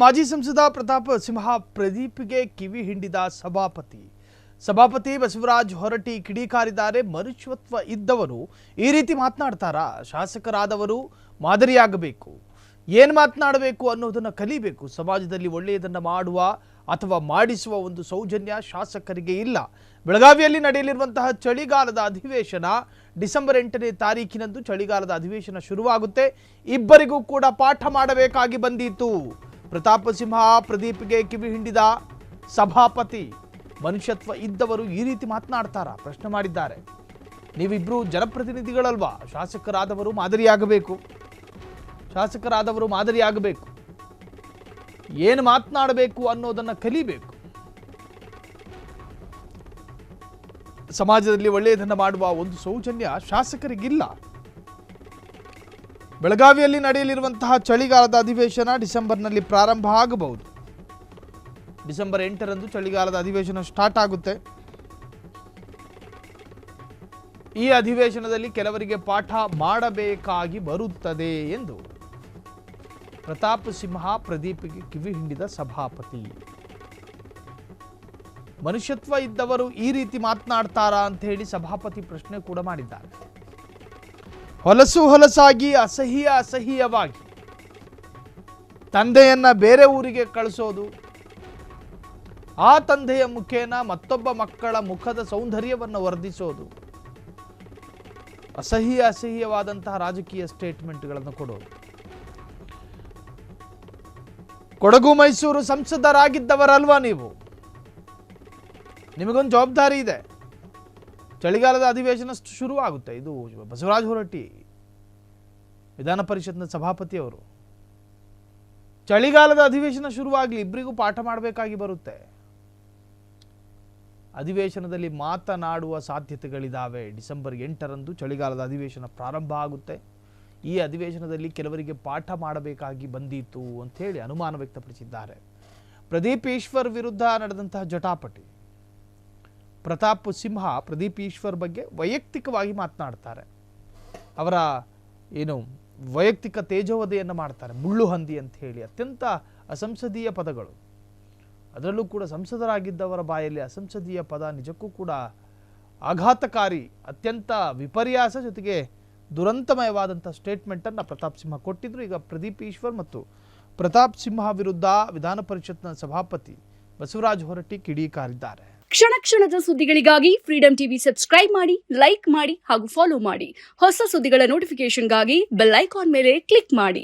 ಮಾಜಿ ಸಂಸದ ಪ್ರತಾಪ್ ಸಿಂಹ ಪ್ರದೀಪ್ಗೆ ಕಿವಿ ಹಿಂಡಿದ ಸಭಾಪತಿ ಬಸವರಾಜ್ ಹೊರಟ್ಟಿ ಕಿಡಿಕಾರಿದ್ದಾರೆ. ಮನುಷ್ಯತ್ವ ಇದ್ದವರು ಈ ರೀತಿ ಮಾತನಾಡ್ತಾರಾ? ಶಾಸಕರಾದವರು ಮಾದರಿಯಾಗಬೇಕು, ಏನು ಮಾತನಾಡಬೇಕು ಅನ್ನೋದನ್ನು ಕಲಿಬೇಕು. ಸಮಾಜದಲ್ಲಿ ಒಳ್ಳೆಯದನ್ನು ಮಾಡುವ ಅಥವಾ ಮಾಡಿಸುವ ಒಂದು ಸೌಜನ್ಯ ಶಾಸಕರಿಗೆ ಇಲ್ಲ. ಬೆಳಗಾವಿಯಲ್ಲಿ ನಡೆಯಲಿರುವಂತಹ ಚಳಿಗಾಲದ ಅಧಿವೇಶನ ಡಿಸೆಂಬರ್ 8ನೇ ತಾರೀಕಿನಂದು ಚಳಿಗಾಲದ ಅಧಿವೇಶನ ಶುರುವಾಗುತ್ತೆ. ಇಬ್ಬರಿಗೂ ಕೂಡ ಪಾಠ ಮಾಡಬೇಕಾಗಿ ಬಂದಿತ್ತು. ಪ್ರತಾಪ್ ಸಿಂಹ ಪ್ರದೀಪ್ಗೆ ಕಿವಿ ಹಿಂಡಿದ ಸಭಾಪತಿ. ಮನುಷ್ಯತ್ವ ಇದ್ದವರು ಈ ರೀತಿ ಮಾತನಾಡ್ತಾರಾ? ಪ್ರಶ್ನೆ ಮಾಡಿದ್ದಾರೆ. ನೀವಿಬ್ರು ಜನಪ್ರತಿನಿಧಿಗಳಲ್ವಾ? ಶಾಸಕರಾದವರು ಮಾದರಿಯಾಗಬೇಕು, ಏನು ಮಾತನಾಡಬೇಕು ಅನ್ನೋದನ್ನು ಕಲಿಬೇಕು. ಸಮಾಜದಲ್ಲಿ ಒಳ್ಳೆಯದನ್ನು ಮಾಡುವ ಒಂದು ಸೌಜನ್ಯ ಶಾಸಕರಿಗಿಲ್ಲ. ಬೆಳಗಾವಿಯಲ್ಲಿ ನಡೆಯಲಿರುವಂತಹ ಚಳಿಗಾಲದ ಅಧಿವೇಶನ ಡಿಸೆಂಬರ್ನಲ್ಲಿ ಪ್ರಾರಂಭ ಆಗಬಹುದು. ಡಿಸೆಂಬರ್ 8ರಂದು ಚಳಿಗಾಲದ ಅಧಿವೇಶನ ಸ್ಟಾರ್ಟ್ ಆಗುತ್ತೆ. ಈ ಅಧಿವೇಶನದಲ್ಲಿ ಕೆಲವರಿಗೆ ಪಾಠ ಮಾಡಬೇಕಾಗಿ ಬರುತ್ತದೆ ಎಂದು ಪ್ರತಾಪ್ ಸಿಂಹ ಪ್ರದೀಪ್ಗೆ ಕಿವಿ ಹಿಂಡಿದ ಸಭಾಪತಿ. ಮನುಷ್ಯತ್ವ ಇದ್ದವರು ಈ ರೀತಿ ಮಾತನಾಡ್ತಾರಾ ಅಂತ ಹೇಳಿ ಸಭಾಪತಿ ಪ್ರಶ್ನೆ ಕೂಡ ಮಾಡಿದ್ದಾರೆ. ಹೊಲಸಾಗಿ ಅಸಹ್ಯವಾಗಿ ತಂದೆಯನ್ನ ಬೇರೆ ಊರಿಗೆ ಕಳಿಸೋದು, ಆ ತಂದೆಯ ಮುಖೇನ ಮತ್ತೊಬ್ಬ ಮಕ್ಕಳ ಮುಖದ ಸೌಂದರ್ಯವನ್ನು ವರ್ಧಿಸೋದು, ಅಸಹ್ಯವಾದಂತಹ ರಾಜಕೀಯ ಸ್ಟೇಟ್ಮೆಂಟ್ಗಳನ್ನು ಕೊಡೋದು. ಕೊಡಗು ಮೈಸೂರು ಸಂಸದರಾಗಿದ್ದವರಲ್ವಾ ನೀವು? ನಿಮಗೊಂದು ಜವಾಬ್ದಾರಿ ಇದೆ. ಚಳಿಗಾಲದ ಅಧಿವೇಶನ ಶುರುವಾಗುತ್ತೆ. ಇದು ಬಸವರಾಜ ಹೊರಟ್ಟಿ ವಿಧಾನ ಪರಿಷತ್ನ ಸಭಾಪತಿಯವರು. ಚಳಿಗಾಲದ ಅಧಿವೇಶನ ಶುರುವಾಗಲಿ, ಇಬ್ಬರಿಗೂ ಪಾಠ ಮಾಡಬೇಕಾಗಿ ಬರುತ್ತೆ. ಅಧಿವೇಶನದಲ್ಲಿ ಮಾತನಾಡುವ ಸಾಧ್ಯತೆಗಳಿದ್ದಾವೆ. ಡಿಸೆಂಬರ್ 8ರಂದು ಚಳಿಗಾಲದ ಅಧಿವೇಶನ ಪ್ರಾರಂಭ ಆಗುತ್ತೆ. ಈ ಅಧಿವೇಶನದಲ್ಲಿ ಕೆಲವರಿಗೆ ಪಾಠ ಮಾಡಬೇಕಾಗಿ ಬಂದಿತ್ತು ಅಂತ ಹೇಳಿ ಅನುಮಾನ ವ್ಯಕ್ತಪಡಿಸಿದ್ದಾರೆ. ಪ್ರದೀಪ್ ಈಶ್ವರ್ ವಿರುದ್ಧ ನಡೆದಂತಹ ಜಟಾಪಟಿ. ಪ್ರತಾಪ್ ಸಿಂಹ ಪ್ರದೀಪ್ ಈಶ್ವರ್ ಬಗ್ಗೆ ವೈಯಕ್ತಿಕವಾಗಿ ಮಾತನಾಡ್ತಾರೆ. ಅವರ ವೈಯಕ್ತಿಕ ತೇಜೋವಧೆಯನ್ನು ಮಾಡ್ತಾರೆ. ಮುಳ್ಳು ಹಂದಿ ಅಂತ ಹೇಳಿ ಅತ್ಯಂತ ಅಸಂಸದೀಯ ಪದಗಳು. ಅದರಲ್ಲೂ ಕೂಡ ಸಂಸದರಾಗಿದ್ದವರ ಬಾಯಲ್ಲಿ ಅಸಂಸದೀಯ ಪದ ನಿಜಕ್ಕೂ ಕೂಡ ಆಘಾತಕಾರಿ, ಅತ್ಯಂತ ವಿಪರ್ಯಾಸ, ಜೊತೆಗೆ ದುರಂತಮಯವಾದಂಥ ಸ್ಟೇಟ್ಮೆಂಟನ್ನು ಪ್ರತಾಪ್ ಸಿಂಹ ಕೊಟ್ಟಿದ್ರು. ಈಗ ಪ್ರದೀಪ್ ಈಶ್ವರ್ ಮತ್ತು ಪ್ರತಾಪ್ ಸಿಂಹ ವಿರುದ್ಧ ವಿಧಾನ ಪರಿಷತ್ನ ಸಭಾಪತಿ ಬಸವರಾಜ ಹೊರಟ್ಟಿ ಕಿಡಿಕಾರಿದ್ದಾರೆ. ಕ್ಷಣದ ಸುದ್ದಿಗಳಿಗಾಗಿ ಫ್ರೀಡಂ ಟಿವಿ ಸಬ್ಸ್ಕ್ರೈಬ್ ಮಾಡಿ, ಲೈಕ್ ಮಾಡಿ ಹಾಗೂ ಫಾಲೋ ಮಾಡಿ. ಹೊಸ ಸುದ್ದಿಗಳ ನೋಟಿಫಿಕೇಶನ್ಗಾಗಿ ಬೆಲ್ ಐಕಾನ್ ಮೇಲೆ ಕ್ಲಿಕ್ ಮಾಡಿ.